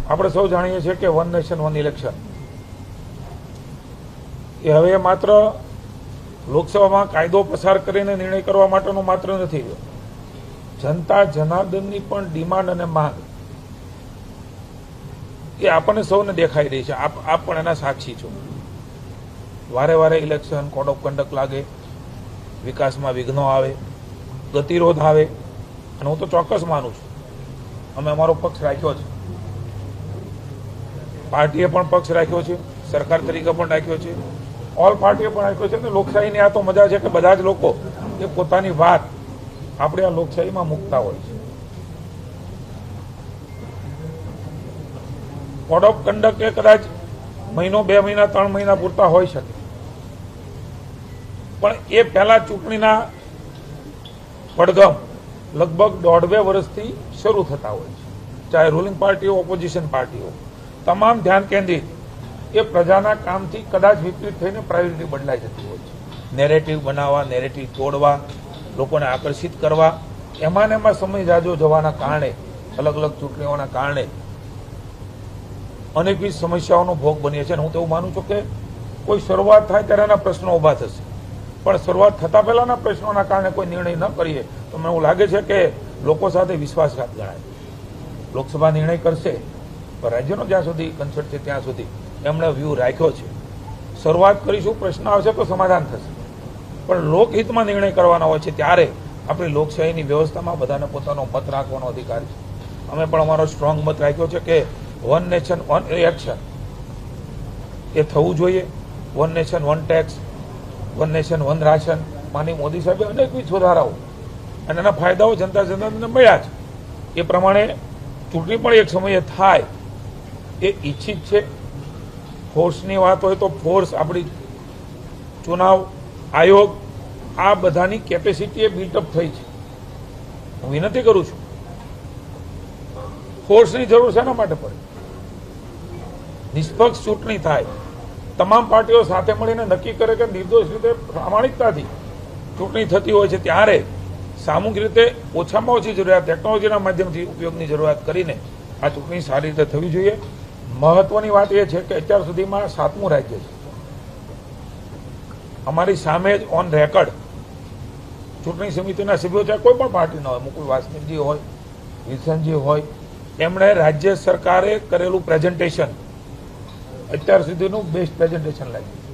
આપણે સૌ જાણીએ છીએ કે વન નેશન વન ઇલેક્શન એ હવે માત્ર લોકસભામાં કાયદો પસાર કરીને નિર્ણય કરવા માટેનો માત્ર નથી રહ્યો. જનતા જનાર્દનની પણ ડિમાન્ડ અને માંગ એ આપણને સૌને દેખાઈ રહી છે. આપ પણ એના સાક્ષી છો. વારે વારે ઇલેક્શન, કોડ ઓફ કન્ડક્ટ લાગે, વિકાસમાં વિઘ્નો આવે, ગતિરોધ આવે, અને હું તો ચોક્કસ માનું છું અમે અમારો પક્ષ રાખ્યો છે, પાર્ટીએ પણ પક્ષ રાખ્યો છે, સરકાર તરીકે પણ રાખ્યો છે, ઓલ પાર્ટીએ પણ રાખ્યો છે. અને લોકશાહીની આ તો મજા છે કે બધા જ લોકો એ પોતાની વાત આપણે આ લોકશાહીમાં મૂકતા હોય છે. કોડ ઓફ કન્ડક્ટ એ કદાચ મહિનો, 2 મહિના, 3 મહિના પૂરતા હોઈ શકે, પણ એ પહેલા ચૂંટણીના પડઘમ લગભગ 1.5-2 વર્ષથી શરૂ થતા હોય છે. ચાહે રૂલિંગ પાર્ટી હો, ઓપોઝિશન પાર્ટી હો, તમામ ધ્યાન કેન્દ્રિત એ પ્રજાના કામથી કદાચ વિપરીત થઈને પ્રાયોરિટી બદલાઈ જતી હોય છે. નેરેટિવ બનાવવા, નેરેટિવ તોડવા, લોકોને આકર્ષિત કરવા, એમાં ને એમાં સમય જાજો જવાના કારણે, અલગ અલગ ચૂંટણીઓના કારણે અનેકવિધ સમસ્યાઓનો ભોગ બનીએ છીએ. હું તો એવું માનું છું કે કોઈ શરૂઆત થાય ત્યારે એના પ્રશ્નો ઊભા થશે, પણ શરૂઆત થતા પહેલાના પ્રશ્નોના કારણે કોઈ નિર્ણય ન કરીએ તો મને એવું લાગે છે કે લોકો સાથે વિશ્વાસઘાત ગણાય. લોકસભા નિર્ણય કરશે, પણ રાજ્યનો જ્યાં સુધી કન્સર્ટ છે ત્યાં સુધી એમણે વ્યૂ રાખ્યો છે. શરૂઆત કરીશું, પ્રશ્ન આવશે તો સમાધાન થશે, પણ લોકહિતમાં નિર્ણય કરવાના હોય છે ત્યારે આપણી લોકશાહીની વ્યવસ્થામાં બધાને પોતાનો મત રાખવાનો અધિકાર છે. અમે પણ અમારો સ્ટ્રોંગ મત રાખ્યો છે કે વન નેશન વન ઇલેક્શન એ થવું જોઈએ. One nation one tax, one nation one ration, માનનીય મોદી સાહેબે અનેકવિધ સુધારાઓ અને એના ફાયદાઓ જનતા જનાર્દનને મળ્યા છે. એ પ્રમાણે ચૂંટણી પણ એક સમયે થાય એ ઈચ્છિત છે. ફોર્સની વાત હોય તો ફોર્સ, આપણી ચુનાવ આયોગ, આ બધાની કેપેસિટી એ બિલ્ટઅપ થઈ છે. હું વિનંતી કરું છું, ફોર્સની જરૂર શેના માટે પડે? નિષ્પક્ષ ચૂંટણી થાય, તમામ પાર્ટીઓ સાથે મળીને નક્કી કરે કે નિર્દોષ રીતે પ્રામાણિકતાથી ચૂંટણી થતી હોય છે, ત્યારે સામૂહિક રીતે ઓછામાં ઓછી જરૂરિયાત ટેકનોલોજીના માધ્યમથી ઉપયોગની જરૂરિયાત કરીને આ ચૂંટણી સારી રીતે થવી જોઈએ. મહત્વની વાત એ છે કે અત્યાર સુધીમાં 7મું રાજ્ય છે અમારી સામે જ ઓન રેકર્ડ ચૂંટણી સમિતિના સભ્યો છે, કોઈ પણ પાર્ટીના હોય, મુકુલ વાસનિકજી હોય, વિલ્સનજી હોય, એમણે રાજ્ય સરકારે કરેલું પ્રેઝન્ટેશન અત્યાર સુધીનું બેસ્ટ પ્રેઝન્ટેશન લાગ્યું.